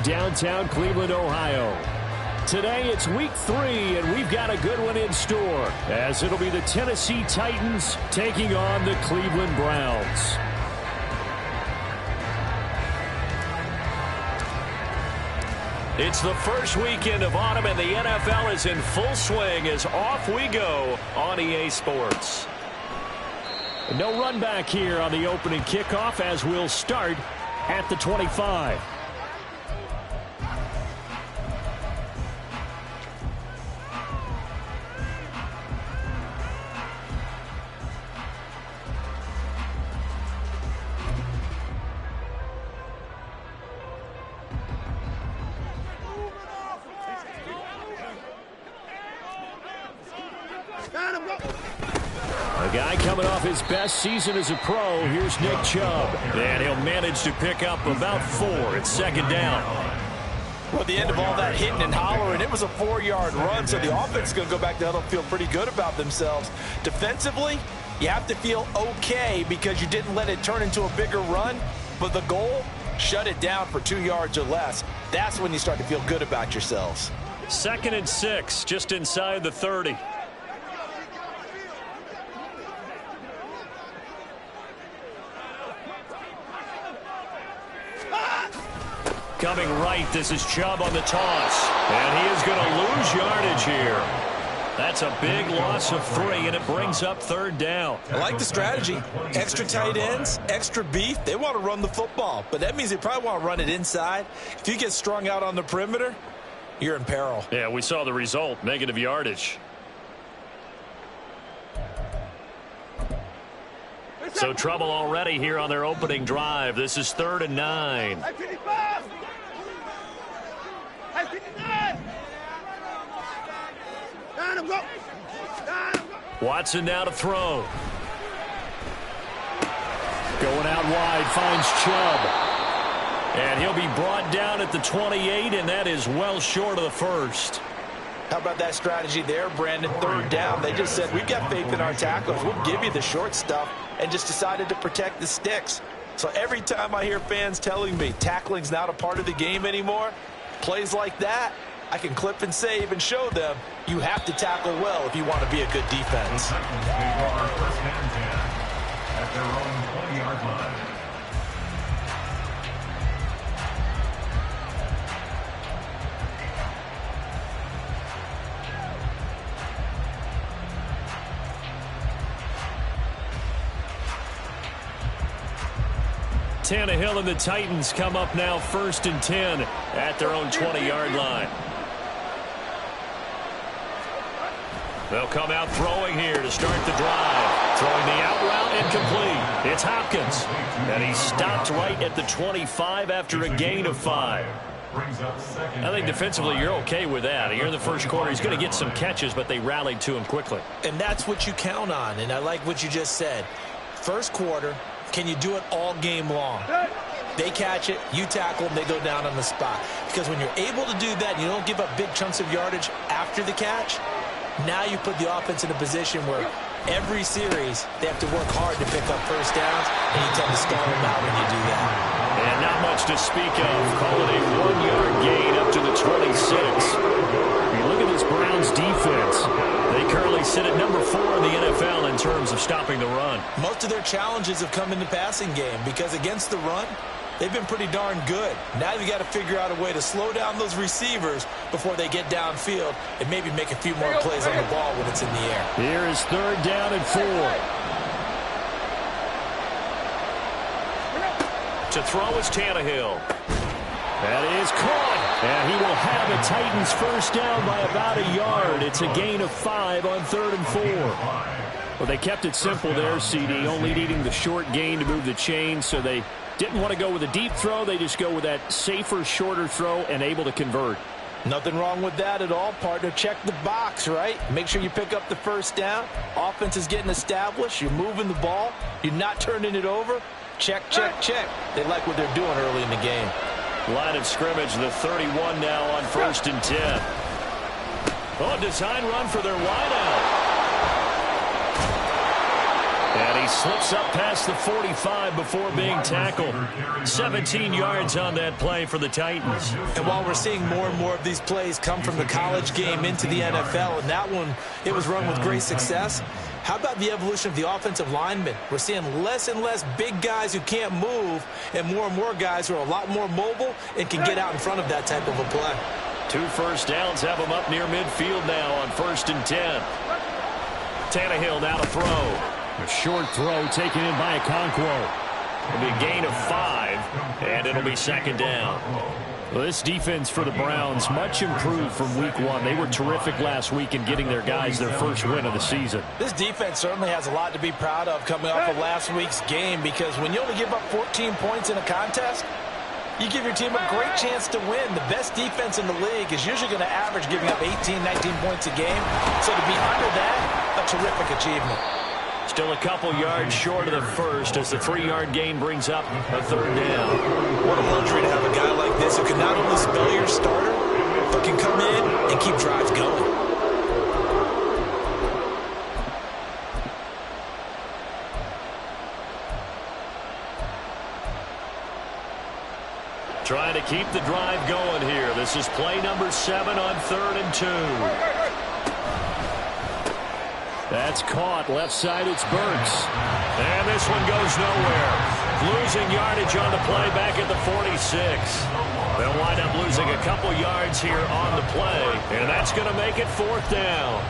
downtown Cleveland, Ohio. Today it's week 3, and we've got a good one in store, as it'll be the Tennessee Titans taking on the Cleveland Browns. It's the first weekend of autumn, and the NFL is in full swing as off we go on EA Sports. No run back here on the opening kickoff, as we'll start at the 25. A guy coming off his best season as a pro. Here's Nick Chubb. And he'll manage to pick up about 4. It's second down. Well, at the end of all that hitting and hollering, it was a 4-yard run, so the offense is going to go back down and feel pretty good about themselves. Defensively, you have to feel okay because you didn't let it turn into a bigger run, but the goal, shut it down for 2 yards or less. That's when you start to feel good about yourselves. 2nd and 6, just inside the 30. Coming right, this is Chubb on the toss. And he is going to lose yardage here. That's a big loss of 3, and it brings up 3rd down. I like the strategy. Extra tight ends, extra beef. They want to run the football, but that means they probably want to run it inside. If you get strung out on the perimeter, you're in peril. Yeah, we saw the result, negative yardage. So trouble already here on their opening drive. This is 3rd and 9. Watson now to throw. Going out wide, finds Chubb. And he'll be brought down at the 28, and that is well short of the first. How about that strategy there, Brandon? 3rd down. They just said, we've got faith in our tackles. We'll give you the short stuff, and just decided to protect the sticks. So every time I hear fans telling me tackling's not a part of the game anymore, plays like that, I can clip and save and show them you have to tackle well if you want to be a good defense. At their own 20-yard line. Tannehill and the Titans come up now 1st and 10 at their own 20-yard line. They'll come out throwing here to start the drive. Throwing the out route, incomplete. It's Hopkins. And he stopped right at the 25 after a gain of 5. I think defensively you're okay with that. Here in the first quarter, he's going to get some catches, but they rallied to him quickly. And that's what you count on, and I like what you just said. First quarter, can you do it all game long? They catch it, you tackle them, they go down on the spot. Because when you're able to do that, you don't give up big chunks of yardage after the catch, now you put the offense in a position where every series they have to work hard to pick up first downs, and you tend to stall them out when you do that. And not much to speak of. Call it a 1-yard gain up to the 26. You look at this Browns defense. They currently sit at number 4 in the NFL in terms of stopping the run. Most of their challenges have come in the passing game because against the run, they've been pretty darn good. Now you've got to figure out a way to slow down those receivers before they get downfield and maybe make a few more plays on the ball when it's in the air. Here is 3rd down and 4. To throw is Tannehill. That is caught. And he will have the Titans first down by about a yard. It's a gain of 5 on 3rd and 4. Well, they kept it simple there, CD, only needing the short gain to move the chain, so they didn't want to go with a deep throw. They just go with that safer, shorter throw and able to convert. Nothing wrong with that at all, partner. Check the box, right? Make sure you pick up the first down. Offense is getting established. You're moving the ball. You're not turning it over. Check, check, check. They like what they're doing early in the game. Line of scrimmage, the 31 now on 1st and 10. Oh, design run for their wideout. And And he slips up past the 45 before being tackled. 17 yards on that play for the Titans. And while we're seeing more and more of these plays come from the college game into the NFL, and that one, it was run with great success, how about the evolution of the offensive linemen? We're seeing less and less big guys who can't move and more guys who are a lot more mobile and can get out in front of that type of a play. 2 first downs have him up near midfield now on 1st and 10. Tannehill now to throw. A short throw taken in by Okonkwo. It'll be a gain of 5, and it'll be 2nd down. Well, this defense for the Browns, much improved from week 1. They were terrific last week in getting their guys their first win of the season. This defense certainly has a lot to be proud of coming off of last week's game, because when you only give up 14 points in a contest, you give your team a great chance to win. The best defense in the league is usually going to average giving up 18, 19 points a game. So to be under that, a terrific achievement. Still a couple yards short of the first as the 3-yard gain brings up a 3rd down. What a luxury to have a guy like this who can not only spell your starter, but can come in and keep drives going. Trying to keep the drive going here. This is play number 7 on 3rd and 2. That's caught. Left side, it's Burks. And this one goes nowhere. Losing yardage on the play back at the 46. They'll wind up losing a couple yards here on the play. And that's going to make it 4th down.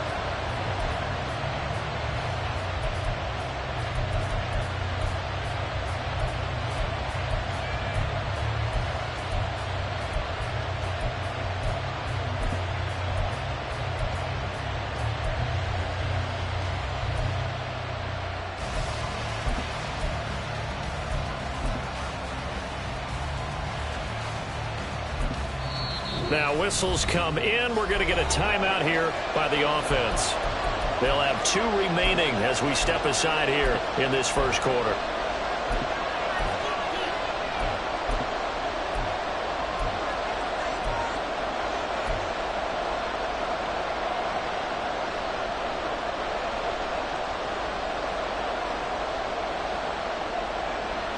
Now whistles come in. We're going to get a timeout here by the offense. They'll have 2 remaining as we step aside here in this first quarter.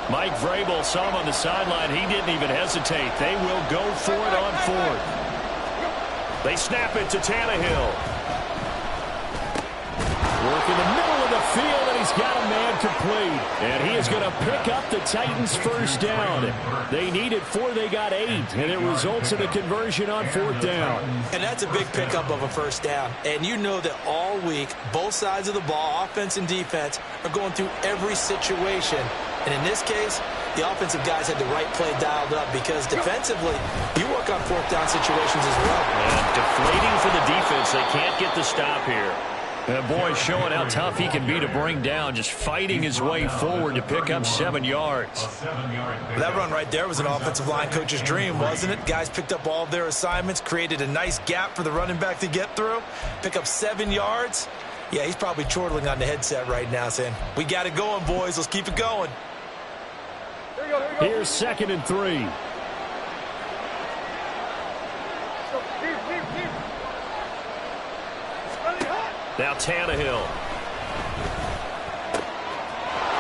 Mike Vrabel saw him on the sideline. He didn't even hesitate. They will go for it on 4th. They snap it to Tannehill. Work in the middle of the field, and he's got a man complete. And he is going to pick up the Titans' first down. They needed 4, they got 8, and it results in a conversion on 4th down. And that's a big pickup of a first down. And you know that all week, both sides of the ball, offense and defense, are going through every situation. And in this case, the offensive guys had the right play dialed up, because defensively, you work on 4th down situations as well. And deflating for the defense. They can't get the stop here. And boy, showing how tough he can be to bring down, just fighting his way forward to pick up 7 yards. That run right there was an offensive line coach's dream, wasn't it? Guys picked up all of their assignments, created a nice gap for the running back to get through, pick up 7 yards. Yeah, he's probably chortling on the headset right now saying, we got it going, boys. Let's keep it going. Here's 2nd and 3. Now Tannehill.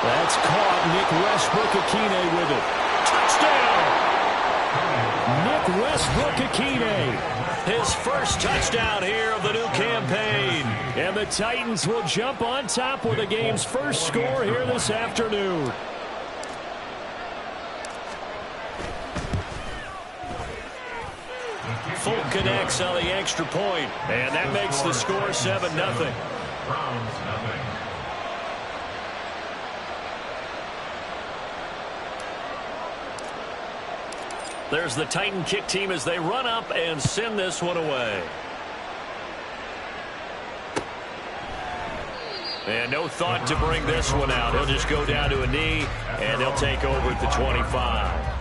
That's caught. Nick Westbrook-Akine with it. Touchdown! Nick Westbrook-Akine. His first touchdown here of the new campaign. And the Titans will jump on top with the game's first score here this afternoon. Full connects on the extra point, and that makes the score 7-0. There's the Titan kick team as they run up and send this one away. And no thought to bring this one out. He'll just go down to a knee, and he'll take over at the 25.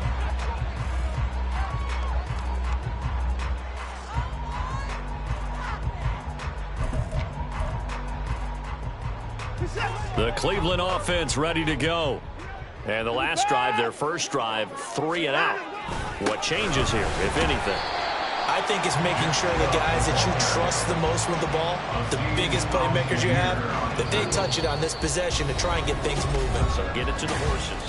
The Cleveland offense ready to go. And the last drive, their first drive, 3 and out. What changes here, if anything? I think it's making sure the guys that you trust the most with the ball, the biggest playmakers you have, that they touch it on this possession to try and get things moving. So get it to the horses.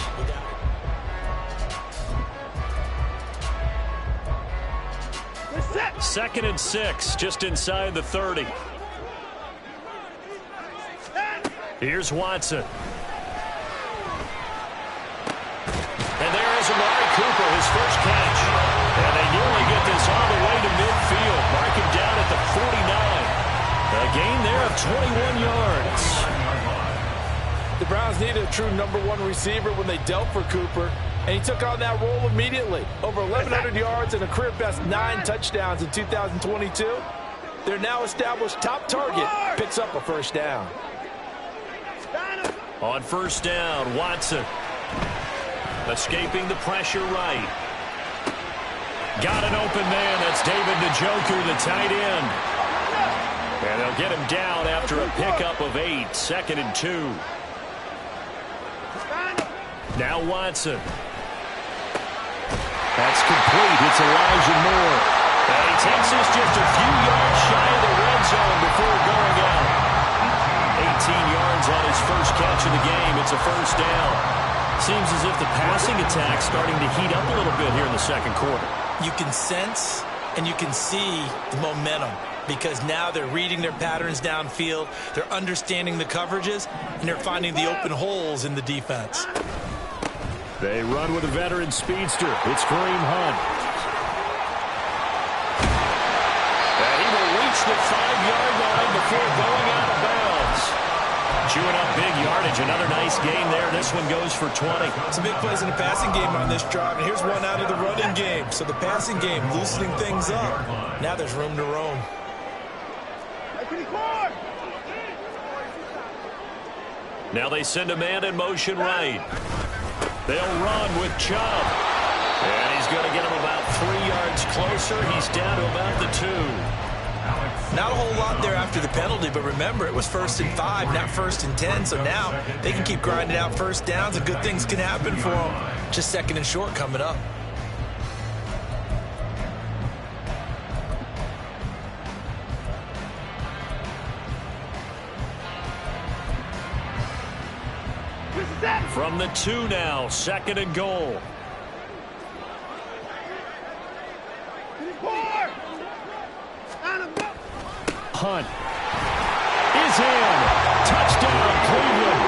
Second and 6, just inside the 30. Here's Watson. And there is Amari Cooper, his first catch. And they nearly get this all the way to midfield. Mark him down at the 49. A gain there of 21 yards. The Browns needed a true #1 receiver when they dealt for Cooper, and he took on that role immediately. Over 1,100 yards and a career-best 9 touchdowns in 2022. Their now established top target picks up a first down. On first down, Watson. Escaping the pressure right. Got an open man. That's David Njoku, the tight end. And they'll get him down after a pickup of 8. Second and 2. Now Watson. That's complete. It's Elijah Moore. And he takes us just a few yards shy of the red zone before going out. 18 yards on his first catch of the game. It's a first down. Seems as if the passing attack's starting to heat up a little bit here in the second quarter. You can sense and you can see the momentum because now they're reading their patterns downfield, they're understanding the coverages, and they're finding the open holes in the defense. They run with a veteran speedster. It's Kareem Hunt. And he will reach the 5-yard line before going out of bounds. Chewing up big yardage. Another nice gain there. This one goes for 20. Some big plays in the passing game on this drive, and here's one out of the running game. So the passing game loosening things up. Now there's room to roam. Now they send a man in motion right. They'll run with Chubb. And he's going to get him about 3 yards closer. He's down to about the 2. Not a whole lot there after the penalty, but remember, it was 1st and 5, not 1st and 10. So now they can keep grinding out first downs, and good things can happen for them. Just 2nd and short coming up. From the 2 now, 2nd and goal. Hunt is in. Touchdown, Cleveland.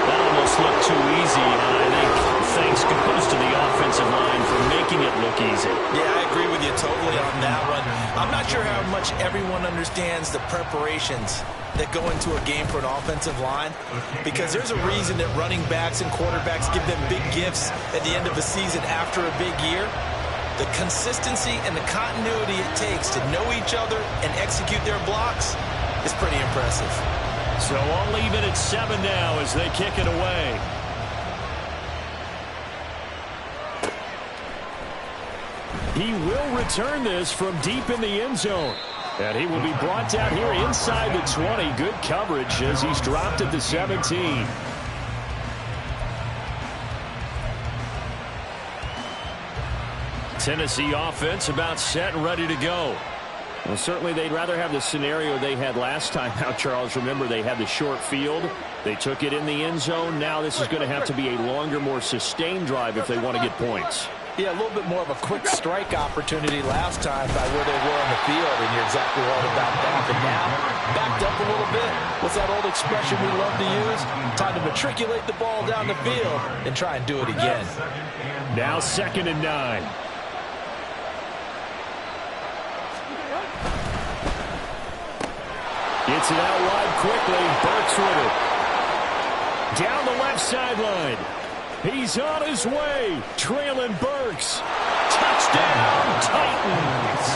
That almost looked too easy, and I think thanks goes to the offensive line for making it look easy. Yeah, I agree with you totally on that one. I'm not sure how much everyone understands the preparations that go into a game for an offensive line, because there's a reason that running backs and quarterbacks give them big gifts at the end of a season after a big year. The consistency and the continuity it takes to know each other and execute their blocks is pretty impressive. So I'll leave it at 7 now as they kick it away. He will return this from deep in the end zone. And he will be brought down here inside the 20. Good coverage as he's dropped at the 17. Tennessee offense about set and ready to go. Well, certainly they'd rather have the scenario they had last time out, Charles. Remember, they had the short field. They took it in the end zone. Now this is going to have to be a longer, more sustained drive if they want to get points. Yeah, a little bit more of a quick strike opportunity last time by where they were on the field, and you're exactly right about that. But now, backed up a little bit. What's that old expression we love to use? Time to matriculate the ball down the field and try and do it again. Now 2nd and 9. Gets it out wide quickly. Burks with it. Down the left sideline. He's on his way. Traylon Burks. Touchdown, Titans.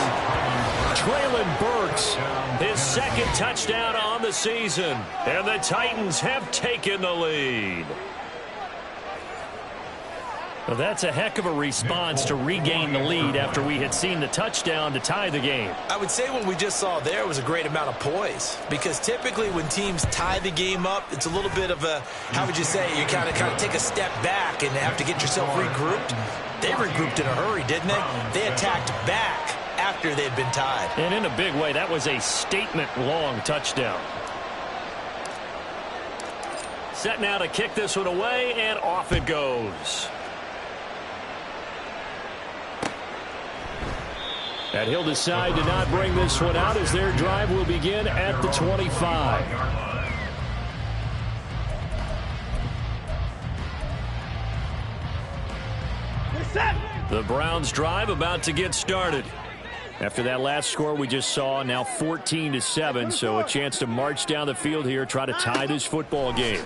Traylon Burks, his 2nd touchdown on the season. And the Titans have taken the lead. Well, that's a heck of a response to regain the lead after we had seen the touchdown to tie the game. I would say what we just saw there was a great amount of poise, because typically when teams tie the game up, it's a little bit of a, how would you say, you kind of take a step back and have to get yourself regrouped. They regrouped in a hurry, didn't they? They attacked back after they'd been tied. And in a big way, that was a statement-long touchdown. Set now to kick this one away, and off it goes. And he'll decide to not bring this one out as their drive will begin at the 25. The Browns drive about to get started. After that last score we just saw, now 14-7, so a chance to march down the field here, try to tie this football game.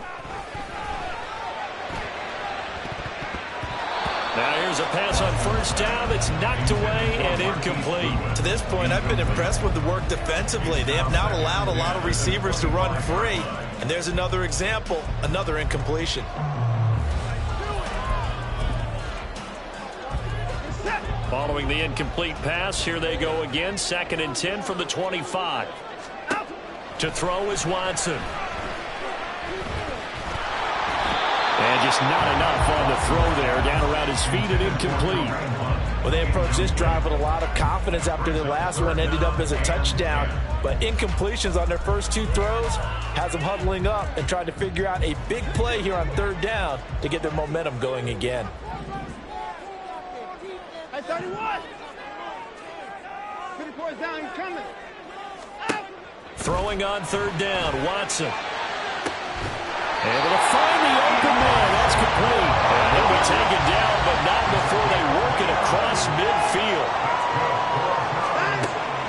Now here's a pass on first down that's knocked away and incomplete. To this point, I've been impressed with the work defensively. They have not allowed a lot of receivers to run free. And there's another example, another incompletion. Following the incomplete pass, here they go again. 2nd and 10 from the 25. To throw is Watson. And just not enough on the throw there. Down around his feet and incomplete. Well, they approached this drive with a lot of confidence after the last one ended up as a touchdown. But incompletions on their first 2 throws has them huddling up and trying to figure out a big play here on 3rd down to get their momentum going again. 31. 54 is down, he's coming. Throwing on 3rd down, Watson. Able to find the open man. That's complete. And he'll be taken down, but not before they work it across midfield.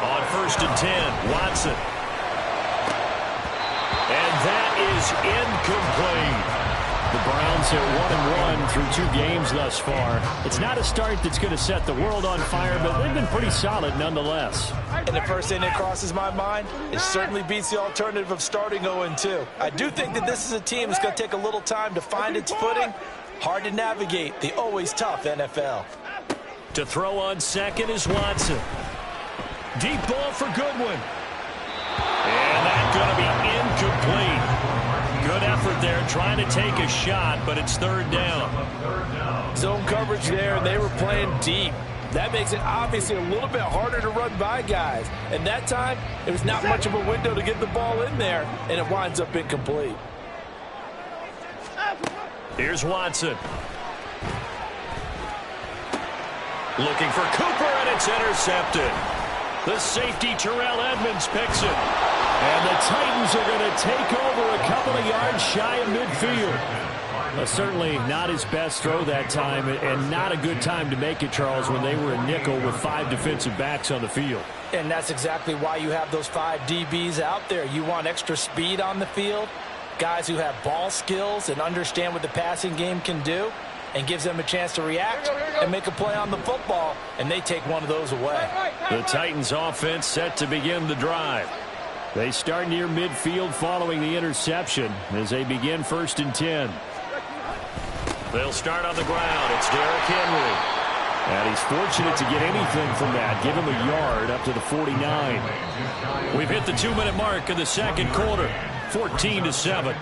On 1st and 10, Watson. And that is incomplete. The Browns are 1-1 through 2 games thus far. It's not a start that's going to set the world on fire, but they've been pretty solid nonetheless. And the first thing that crosses my mind, it certainly beats the alternative of starting 0-2. I do think that this is a team that's going to take a little time to find its footing. Hard to navigate the always tough NFL. To throw on 2nd is Watson. Deep ball for Goodwin. And that's going to be incomplete. Good effort there, trying to take a shot, but it's 3rd down. Zone coverage there, and they were playing deep. That makes it obviously a little bit harder to run by guys. And that time, it was not much of a window to get the ball in there, and it winds up incomplete. Here's Watson. Looking for Cooper, and it's intercepted. The safety, Terrell Edmonds, picks it. And the Titans are going to take over a couple of yards shy of midfield. Certainly not his best throw that time, and not a good time to make it, Charles, when they were a nickel with 5 defensive backs on the field. And that's exactly why you have those 5 DBs out there. You want extra speed on the field, guys who have ball skills and understand what the passing game can do, and gives them a chance to react and make a play on the football, and they take one of those away. The Titans offense set to begin the drive. They start near midfield following the interception as they begin 1st and 10. They'll start on the ground. It's Derrick Henry. And he's fortunate to get anything from that. Give him a yard up to the 49. We've hit the 2-minute mark of the 2nd quarter. 14-7.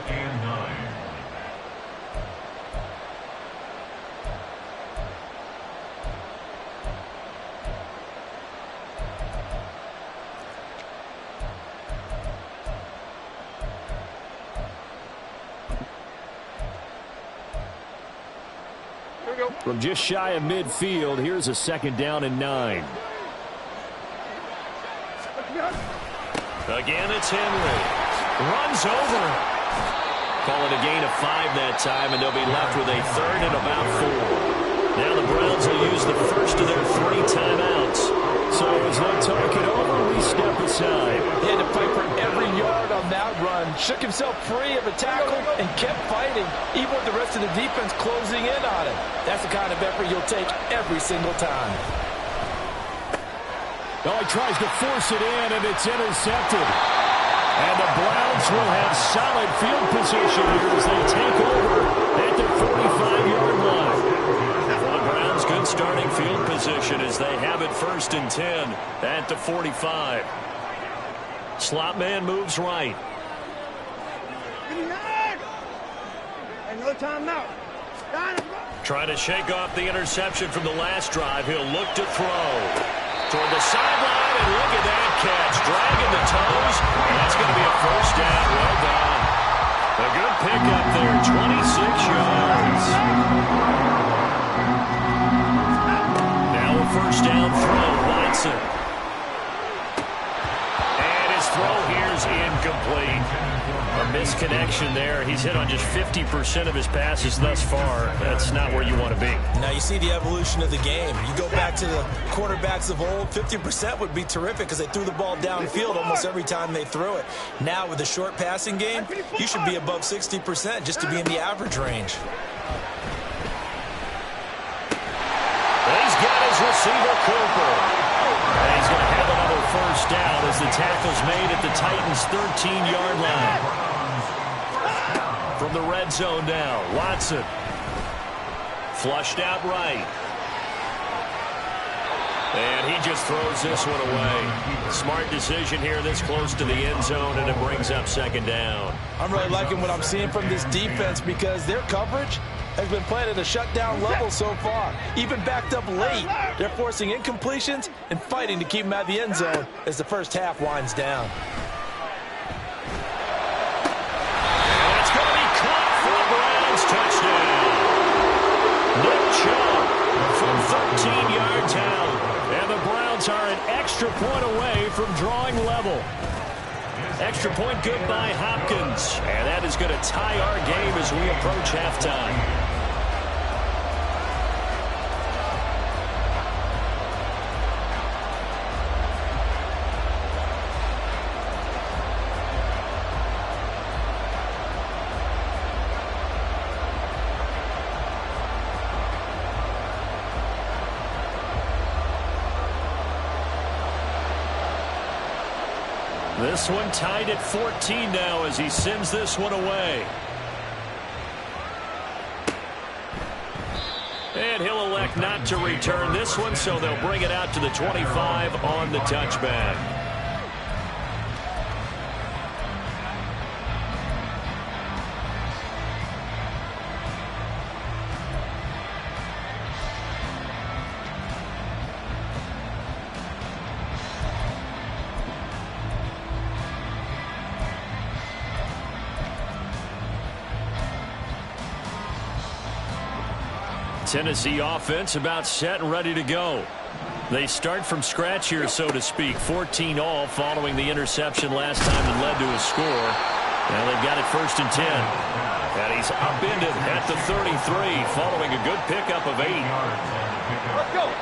From just shy of midfield, here's a 2nd down and 9. Again, it's Henry. Runs over. Call it a gain of 5 that time, and they'll be left with a 3rd and about 4. Now the Browns will use the first of their 3 timeouts. So as they talk it over, we step aside. He had to fight for every yard on that run. Shook himself free of a tackle and kept fighting, even with the rest of the defense closing in on him. That's the kind of effort you'll take every single time. Oh, he tries to force it in, and it's intercepted. And the Browns will have solid field position here as they take over at the 45-yard line. For the Browns, good starting field position as they have it 1st and 10 at the 45. Slot man moves right. And no timeout. Trying to shake off the interception from the last drive. He'll look to throw. toward the sideline, and look at that catch. Dragging the toes, and that's going to be a first down. Well done. A good pickup there, 26 yards. Now a first down throw, Watson. And his throw here's incomplete. A misconnection there. He's hit on just 50% of his passes thus far. That's not where you want to be. Now you see the evolution of the game. You go back to the quarterbacks of old, 50% would be terrific because they threw the ball downfield almost every time they threw it. Now with the short passing game, you should be above 60% just to be in the average range. He's got his receiver, Cooper. And he's going to have another first down as the tackle's made at the Titans' 13-yard line. From the red zone now, Watson. Flushed out right. And he just throws this one away. Smart decision here this close to the end zone, and it brings up second down. I'm really liking what I'm seeing from this defense because their coverage has been playing at a shutdown level so far. Even backed up late, they're forcing incompletions and fighting to keep them at the end zone as the first half winds down. And it's going to be caught for the Browns. Touchdown. Nick Chubb from 13 yards out. And the Browns are an extra point away from drawing level. Extra point good by Hopkins. And that is going to tie our game as we approach halftime. This one tied at 14 now as he sends this one away. And he'll elect not to return this one, so they'll bring it out to the 25 on the touchback. Tennessee offense about set and ready to go. They start from scratch here, so to speak. 14 all following the interception last time that led to a score. Now they've got it 1st and 10. And he's upended at the 33 following a good pickup of 8.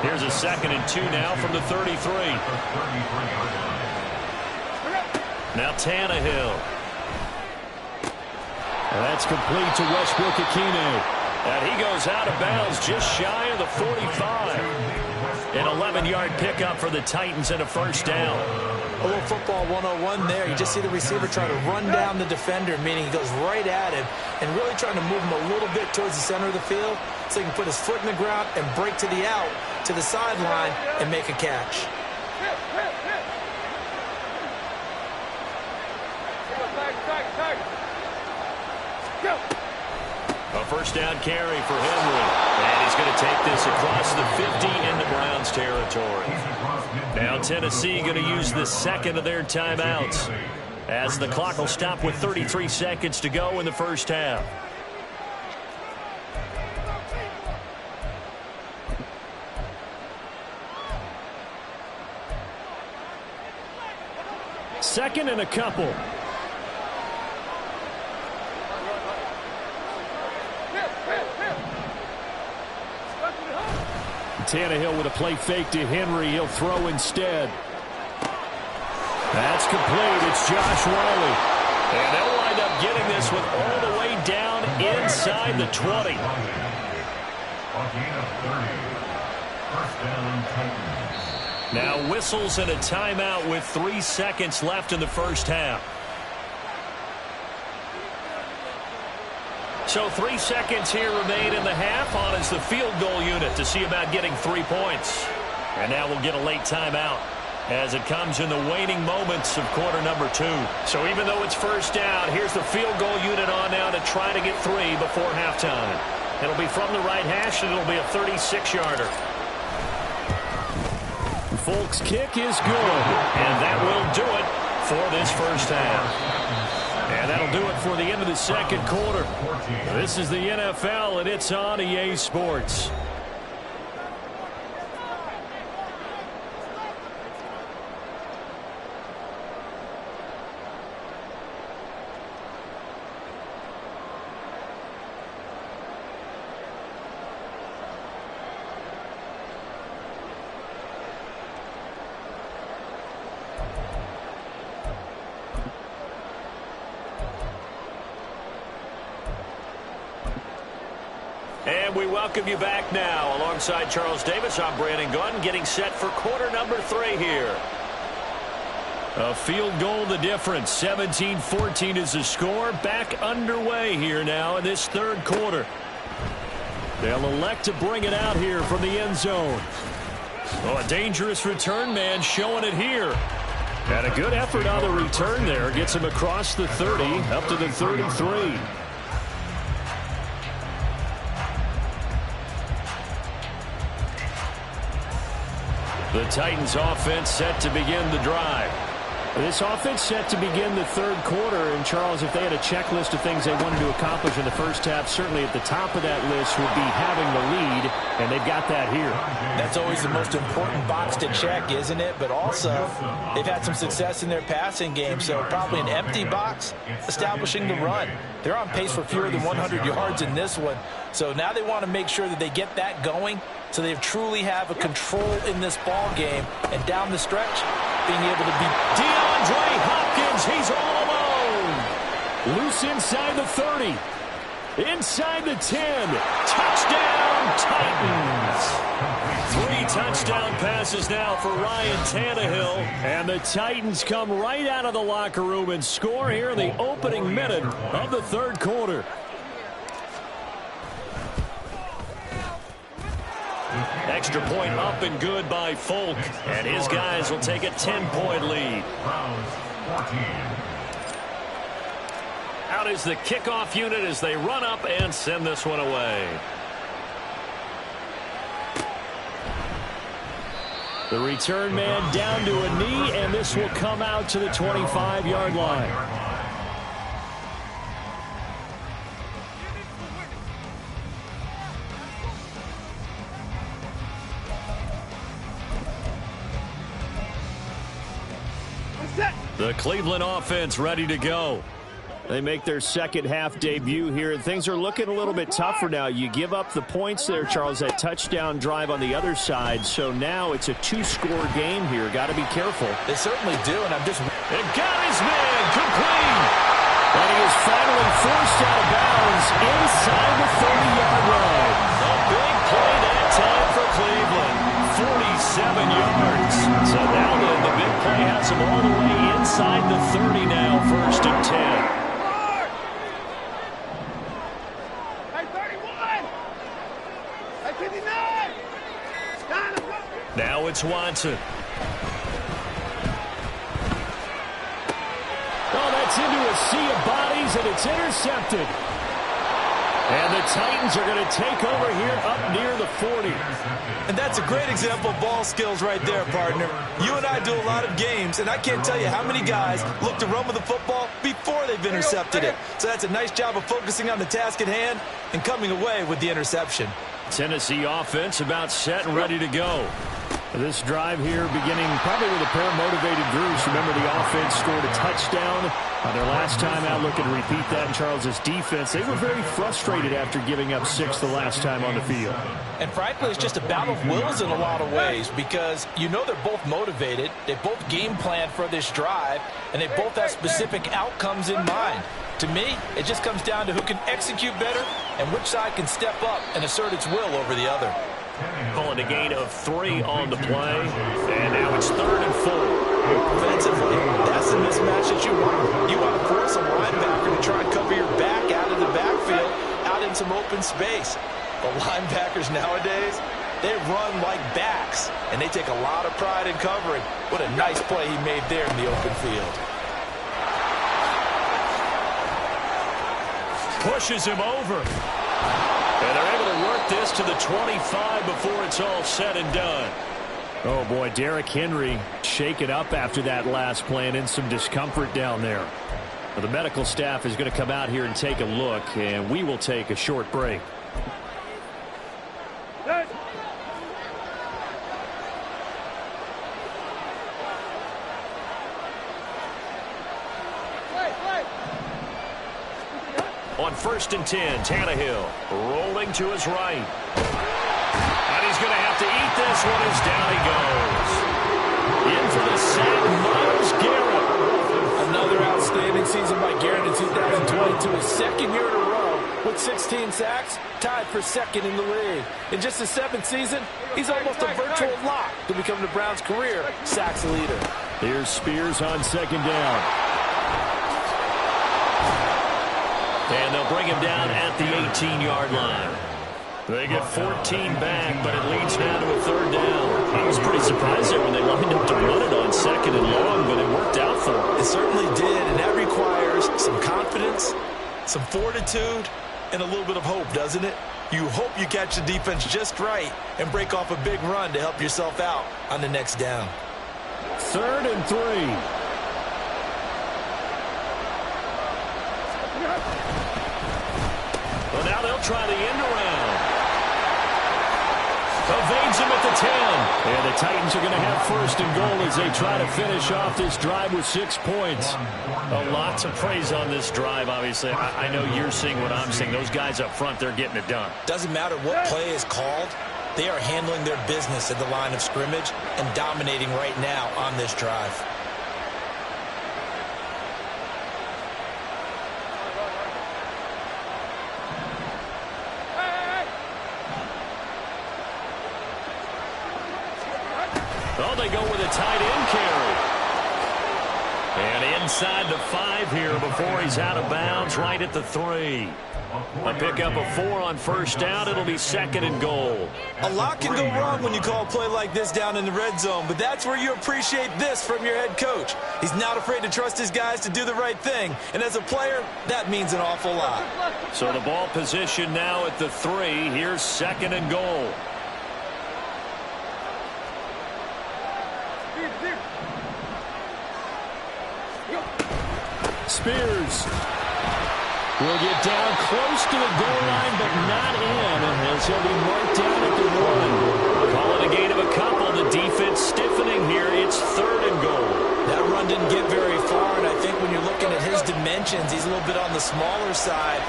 Here's a 2nd and 2 now from the 33. Now Tannehill. And that's complete to Westbrook-Ikhine. And he goes out of bounds just shy of the 45. An 11-yard pickup for the Titans and a first down. A little football 101 there. You just see the receiver try to run down the defender, meaning he goes right at him and really trying to move him a little bit towards the center of the field so he can put his foot in the ground and break to the out, to the sideline, and make a catch. A first down carry for Henry. And he's going to take this across the 50 into Browns territory. Now Tennessee going to use the second of their timeouts as the clock will stop with 33 seconds to go in the first half. Second and a couple. Tannehill with a play fake to Henry. He'll throw instead. That's complete. It's Josh Riley. And they'll wind up getting this one all the way down inside the 20. Now whistles and a timeout with 3 seconds left in the first half. So 3 seconds here remain in the half. On is the field goal unit to see about getting 3 points. And now we'll get a late timeout as it comes in the waning moments of quarter number 2. So even though it's first down, here's the field goal unit on now to try to get 3 before halftime. It'll be from the right hash, and it'll be a 36-yarder. Folk's kick is good. And that will do it for this first half. And that'll do it for the end of the second quarter. This is the NFL, and it's on EA Sports. And we welcome you back now. Alongside Charles Davis, I'm Brandon Gunn, getting set for quarter number 3 here. A field goal the difference. 17-14 is the score. Back underway here now in this third quarter. They'll elect to bring it out here from the end zone. Oh, a dangerous return man showing it here. And a good effort on the return there. Gets him across the 30, up to the 33. The Titans offense set to begin the drive. This offense set to begin the third quarter. And, Charles, if they had a checklist of things they wanted to accomplish in the first half, certainly at the top of that list would be having the lead, and they've got that here. That's always the most important box to check, isn't it? But also, they've had some success in their passing game, so probably an empty box establishing the run. They're on pace for fewer than 100 yards in this one, so now they want to make sure that they get that going so they truly have a control in this ball game, and down the stretch, being able to beat DeAndre Hopkins. He's all alone. Loose inside the 30. Inside the 10. Touchdown, Titans. 3 touchdown passes now for Ryan Tannehill. And the Titans come right out of the locker room and score here in the opening minute of the third quarter. Extra point up and good by Folk. And his guys will take a 10-point lead. Out is the kickoff unit as they run up and send this one away. The return man down to a knee, and this will come out to the 25-yard line. The Cleveland offense ready to go. They make their second half debut here, and things are looking a little bit tougher now. You give up the points there, Charles, that touchdown drive on the other side. So now it's a 2-score game here. Got to be careful. They certainly do, and I'm just... It got his man complete. And he is finally forced out of bounds inside the 30-yard line. A big play that time for Cleveland. 47 yards. So now the big play has him all the way inside the 30 now, 1st and 10. Now it's Watson. Oh, that's into a sea of bodies, and it's intercepted. And the Titans are going to take over here up near the 40. And that's a great example of ball skills right there, partner. You and I do a lot of games, and I can't tell you how many guys look to run with the football before they've intercepted it. So that's a nice job of focusing on the task at hand and coming away with the interception. Tennessee offense about set and ready to go. This drive here beginning probably with a pair of motivated groups. Remember, the offense scored a touchdown on their last time out. Looking to repeat that in Charles's defense. They were very frustrated after giving up 6 the last time on the field. And frankly, it's just a battle of wills in a lot of ways, because you know they're both motivated. They both game plan for this drive, and they both have specific outcomes in mind. To me, it just comes down to who can execute better and which side can step up and assert its will over the other. Calling a gain of 3 on the play, and now it's 3rd and 4. Offensively, that's the mismatch that you want. You want to force a linebacker to try and cover your back out of the backfield, out in some open space. The linebackers nowadays, they run like backs, and they take a lot of pride in covering. What a nice play he made there in the open field. Pushes him over. And they're able to work this to the 25 before it's all said and done. Oh, boy, Derrick Henry shaken up after that last play and in some discomfort down there. Well, the medical staff is going to come out here and take a look, and we will take a short break. On 1st and 10, Tannehill rolling to his right. And he's going to have to eat this one as down he goes. In for the sack, Myles Garrett. Another outstanding season by Garrett in 2022. His second year in a row with 16 sacks, tied for second in the league. In just his 7th season, he's almost a virtual lock to become the Browns' career sacks leader. Here's Spears on 2nd down. And they'll bring him down at the 18-yard line. They get 14 back, but it leads now to a 3rd down. I was pretty surprised there when they lined up to run it on 2nd and long, but it worked out for them. It certainly did, and that requires some confidence, some fortitude, and a little bit of hope, doesn't it? You hope you catch the defense just right and break off a big run to help yourself out on the next down. 3rd and 3. Well, now they'll try the end around. Evades him at the 10. And the Titans are going to have 1st and goal as they try to finish off this drive with 6 points. Lots of praise on this drive, obviously. I know you're seeing what I'm seeing. Those guys up front, they're getting it done. Doesn't matter what play is called. They are handling their business at the line of scrimmage and dominating right now on this drive. Oh, they go with a tight end carry. And inside the 5 here before he's out of bounds, right at the 3. A pickup of 4 on 1st down. It'll be 2nd and goal. A lot can go wrong when you call a play like this down in the red zone, but that's where you appreciate this from your head coach. He's not afraid to trust his guys to do the right thing, and as a player, that means an awful lot. So the ball position now at the 3. Here's 2nd and goal. Spears will get down close to the goal line, but not in, as he'll be marked down at the 1. Call it a gain of a couple. The defense stiffening here. It's 3rd and goal. That run didn't get very far, and I think when you're looking at his dimensions, he's a little bit on the smaller side.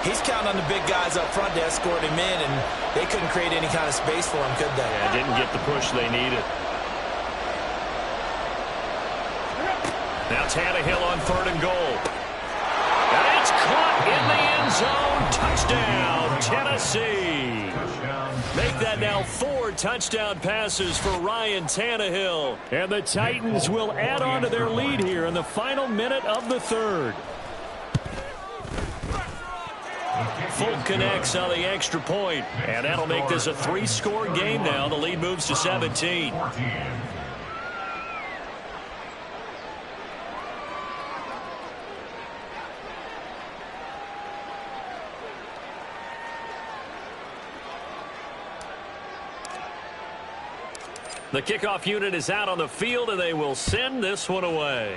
He's counting on the big guys up front to escort him in, and they couldn't create any kind of space for him, could they? Yeah, didn't get the push they needed. Now Tannehill on 3rd and goal. And it's caught in the end zone. Touchdown, Tennessee. Make that now 4 touchdown passes for Ryan Tannehill. And the Titans will add on to their lead here in the final minute of the 3rd. Folk connects on the extra point. And that'll make this a 3-score game now. The lead moves to 17. The kickoff unit is out on the field, and they will send this one away.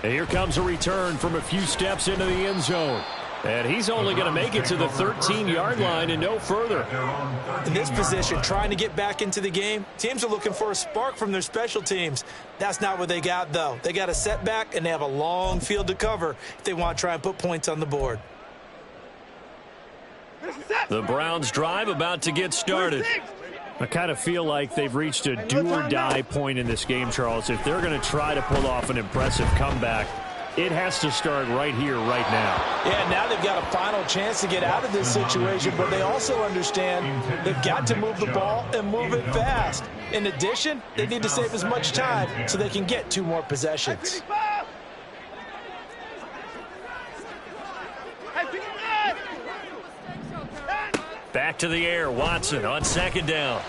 And here comes a return from a few steps into the end zone. And he's only going to make it to the 13-yard line and no further. In this position, trying to get back into the game, teams are looking for a spark from their special teams. That's not what they got, though. They got a setback, and they have a long field to cover if they want to try and put points on the board. The Browns drive about to get started. I kind of feel like they've reached a do-or-die point in this game, Charles. If they're going to try to pull off an impressive comeback, it has to start right here, right now. Yeah, now they've got a final chance to get out of this situation, but they also understand they've got to move the ball and move it fast. In addition, they need to save as much time so they can get 2 more possessions. Back to the air, Watson on 2nd down.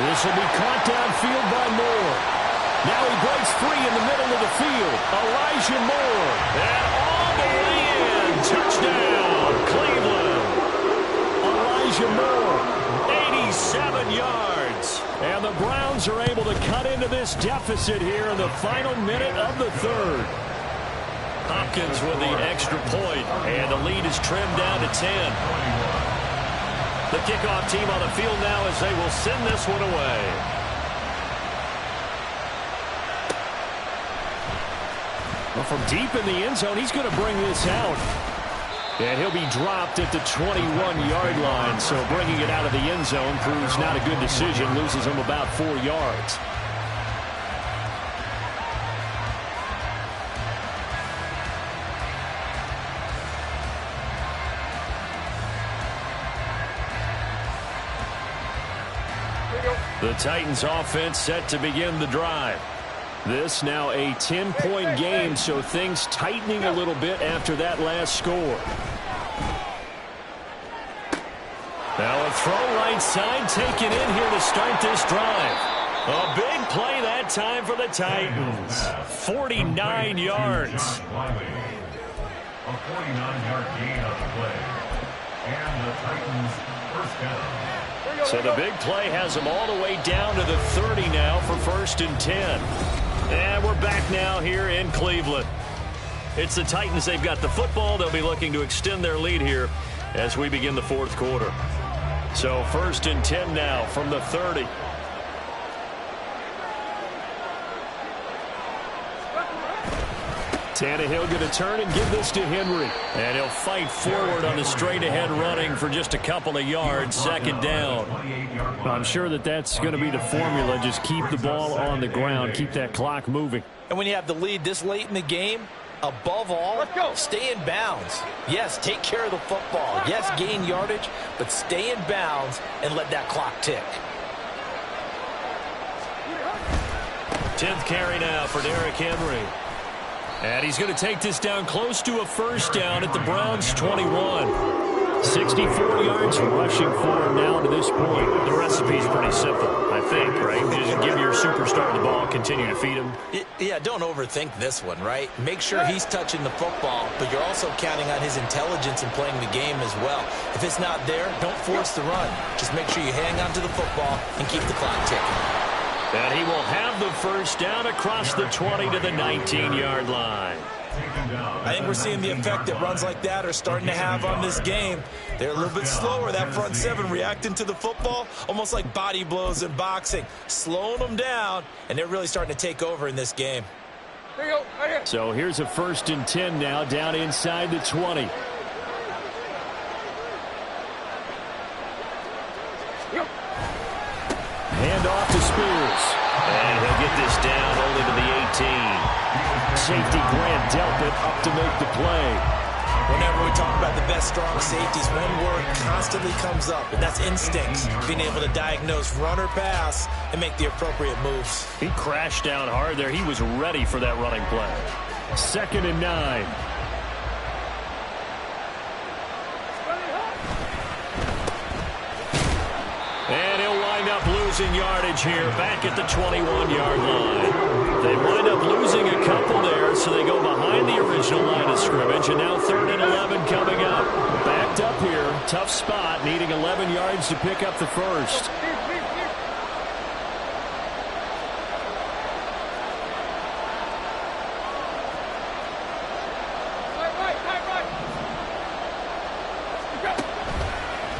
This will be caught downfield by Moore. Now he breaks free in the middle of the field. Elijah Moore. And all the way in. Touchdown, Cleveland. you more. 87 yards. And the Browns are able to cut into this deficit here in the final minute of the third. Hopkins with the extra point, and the lead is trimmed down to 10. The kickoff team on the field now as they will send this one away. Well, from deep in the end zone, he's going to bring this out. And he'll be dropped at the 21-yard line, so bringing it out of the end zone proves not a good decision, loses him about 4 yards. The Titans offense set to begin the drive. This now a 10-point game, so things tightening a little bit after that last score. Now a throw right side taken in here to start this drive. A big play that time for the Titans. 49 yards. A 49-yard gain on the play. And the Titans first down. So the big play has them all the way down to the 30 now for 1st and 10. And we're back now here in Cleveland. It's the Titans. They've got the football. They'll be looking to extend their lead here as we begin the 4th quarter. So 1st and 10 now from the 30. Tannehill going to turn and give this to Henry. And he'll fight forward on the straight-ahead running for just a couple of yards, 2nd down. I'm sure that that's going to be the formula. Just keep the ball on the ground, keep that clock moving. And when you have the lead this late in the game, above all, stay in bounds. Yes, take care of the football. Yes, gain yardage, but stay in bounds and let that clock tick. 10th carry now for Derrick Henry. And he's going to take this down close to a 1st down at the Browns' 21. 64 yards rushing for him now to this point. The recipe's pretty simple, I think, right? Just give your superstar the ball, continue to feed him. Yeah, don't overthink this one, right? Make sure he's touching the football, but you're also counting on his intelligence in playing the game as well. If it's not there, don't force the run. Just make sure you hang on to the football and keep the clock ticking. And he will have the 1st down across the 20 to the 19-yard line. I think we're seeing the effect that runs like that are starting to have on this game. They're a little bit slower, that front 7 reacting to the football, almost like body blows in boxing, slowing them down, and they're really starting to take over in this game. Here you go, right here. So here's a 1st and 10 now, down inside the 20. Hand off to Spears. And he'll get this down only to the 18. Safety Grant Delpit up to make the play. Whenever we talk about the best strong safeties, one word constantly comes up, and that's instincts. Being able to diagnose run or pass and make the appropriate moves. He crashed down hard there. He was ready for that running play. 2nd and 9. And he'll wind up losing yardage here back at the 21-yard line. They wind up losing a couple there, so they go behind the original line of scrimmage, and now 3rd and 11 coming up. Backed up here, tough spot, needing 11 yards to pick up the 1st.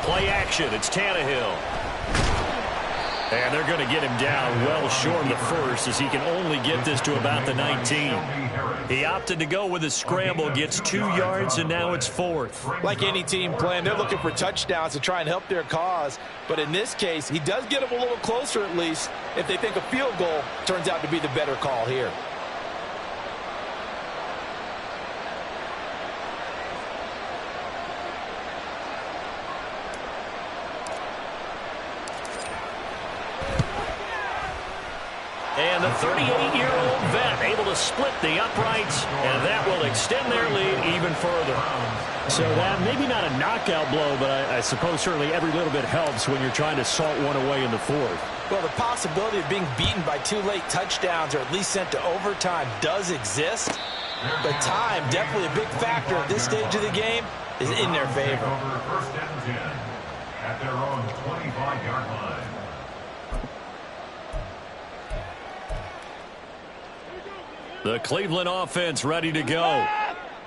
Play action, it's Tannehill. And they're going to get him down well short of the 1st as he can only get this to about the 19. He opted to go with a scramble, gets 2 yards, and now it's 4th. Like any team playing, they're looking for touchdowns to try and help their cause. But in this case, he does get them a little closer at least if they think a field goal turns out to be the better call here. And the 38-year-old vet able to split the uprights, and that will extend their lead even further. So that maybe not a knockout blow, but I suppose certainly every little bit helps when you're trying to salt one away in the 4th. Well, the possibility of being beaten by 2 late touchdowns or at least sent to overtime does exist, but time, definitely a big factor at this stage of the game, is in their favor. at their own 25-yard line. The Cleveland offense ready to go.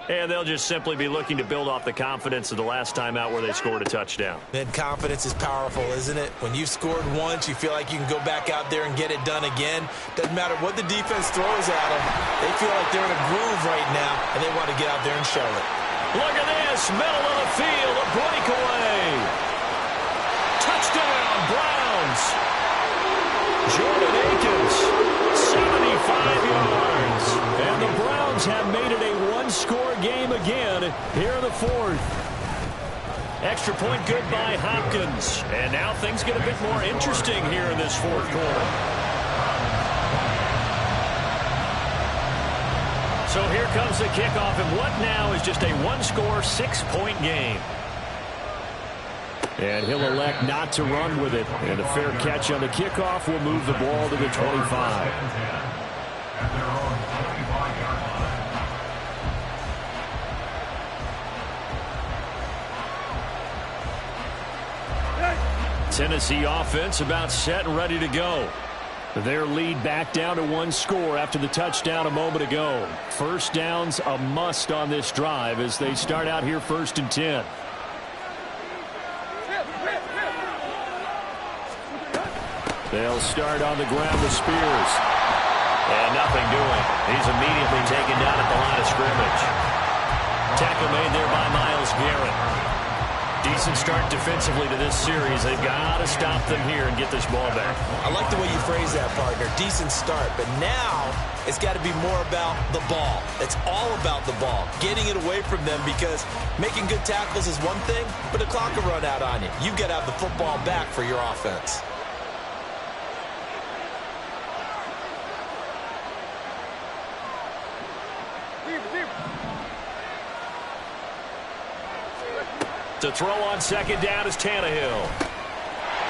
And they'll just simply be looking to build off the confidence of the last time out where they scored a touchdown. And confidence is powerful, isn't it? When you've scored once, you feel like you can go back out there and get it done again. Doesn't matter what the defense throws at them. They feel like they're in a groove right now, and they want to get out there and show it. Look at this, middle of the field, a breakaway. Touchdown, Browns. Jordan Akins, 75 yards. And the Browns have made it a one-score game again here in the fourth. Extra point good by Hopkins. And now things get a bit more interesting here in this fourth quarter. So here comes the kickoff, and what now is just a one-score, 6-point game. And he'll elect not to run with it. And a fair catch on the kickoff will move the ball to the 25. At their own 25-yard line. Tennessee offense about set and ready to go. Their lead back down to one score after the touchdown a moment ago. First down's a must on this drive as they start out here 1st and 10. They'll start on the ground with Spears. And nothing doing. He's immediately taken down at the line of scrimmage. Tackle made there by Myles Garrett. Decent start defensively to this series. They've got to stop them here and get this ball back. I like the way you phrase that, partner. Decent start, but now it's got to be more about the ball. It's all about the ball, getting it away from them, because making good tackles is one thing, but the clock will run out on you. You've got to have the football back for your offense. To throw on second down is Tannehill.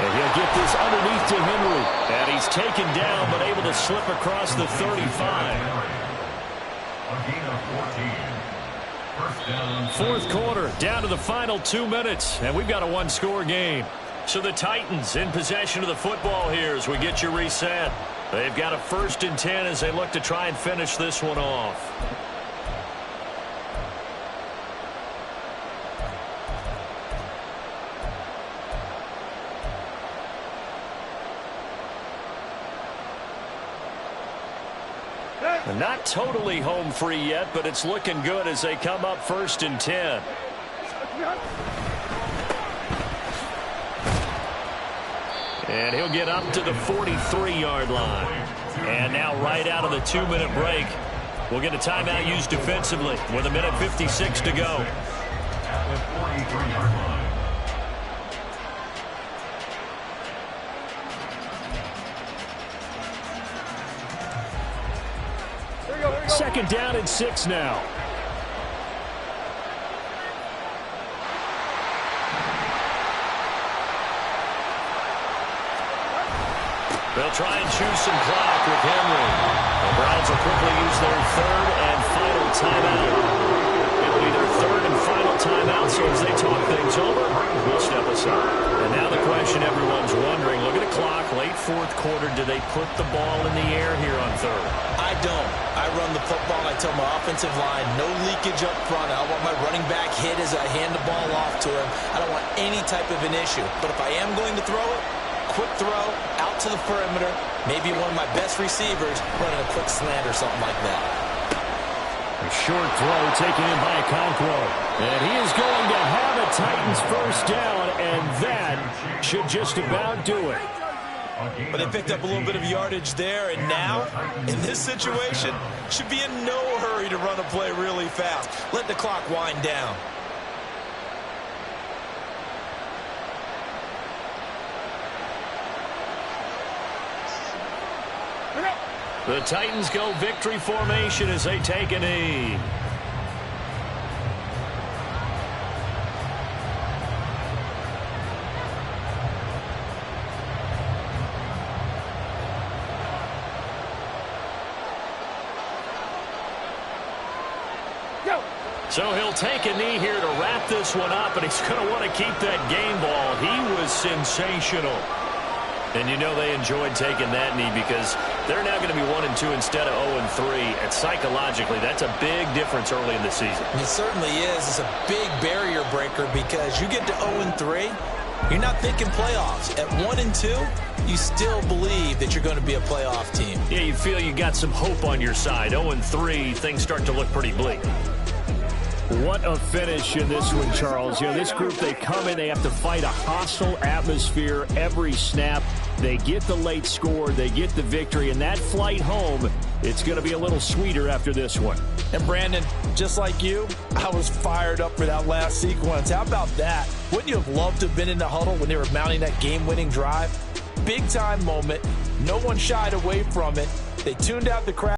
And he'll get this underneath to Henry. And he's taken down, but able to slip across the 35. A gain of 14. First down. Fourth quarter, down to the final 2 minutes. And we've got a one-score game. So the Titans in possession of the football here as we get you reset. They've got a 1st and 10 as they look to try and finish this one off. Not totally home free yet, but it's looking good as they come up 1st and 10. And he'll get up to the 43-yard line. And now right out of the 2-minute break, we'll get a timeout used defensively with 1:56 to go. At the 43-yard line. Second down and 6 now. They'll try and choose some clock with Henry. The Browns will quickly use their 3rd and final timeout. It'll be their 3rd and final timeout, so as they talk things over, we'll step aside. And now the question everyone's wondering, look at the clock, late 4th quarter, do they put the ball in the air here on 3rd? I don't. I run the football. I tell my offensive line, no leakage up front. I don't want my running back hit as I hand the ball off to him. I don't want any type of an issue. But if I am going to throw it, quick throw, out to the perimeter, maybe one of my best receivers running a quick slant or something like that. A short throw taken in by Okonkwo. And he is going to have a Titans 1st down, and that should just about do it. But they picked up a little bit of yardage there, and now, in this situation, should be in no hurry to run a play really fast. Let the clock wind down. The Titans go victory formation as they take a knee. So he'll take a knee here to wrap this one up, and he's going to want to keep that game ball. He was sensational. And you know they enjoyed taking that knee because they're now going to be 1-2 instead of 0-3. And psychologically, that's a big difference early in the season. It certainly is. It's a big barrier breaker because you get to 0-3, you're not thinking playoffs. At 1-2, you still believe that you're going to be a playoff team. Yeah, you feel you got some hope on your side. 0-3, things start to look pretty bleak. What a finish in this one, Charles. You know, this group, they come in, they have to fight a hostile atmosphere every snap. They get the late score, they get the victory, and that flight home, it's going to be a little sweeter after this one. And Brandon, just like you, I was fired up for that last sequence. How about that? Wouldn't you have loved to have been in the huddle when they were mounting that game-winning drive? Big-time moment. No one shied away from it. They tuned out the crowd.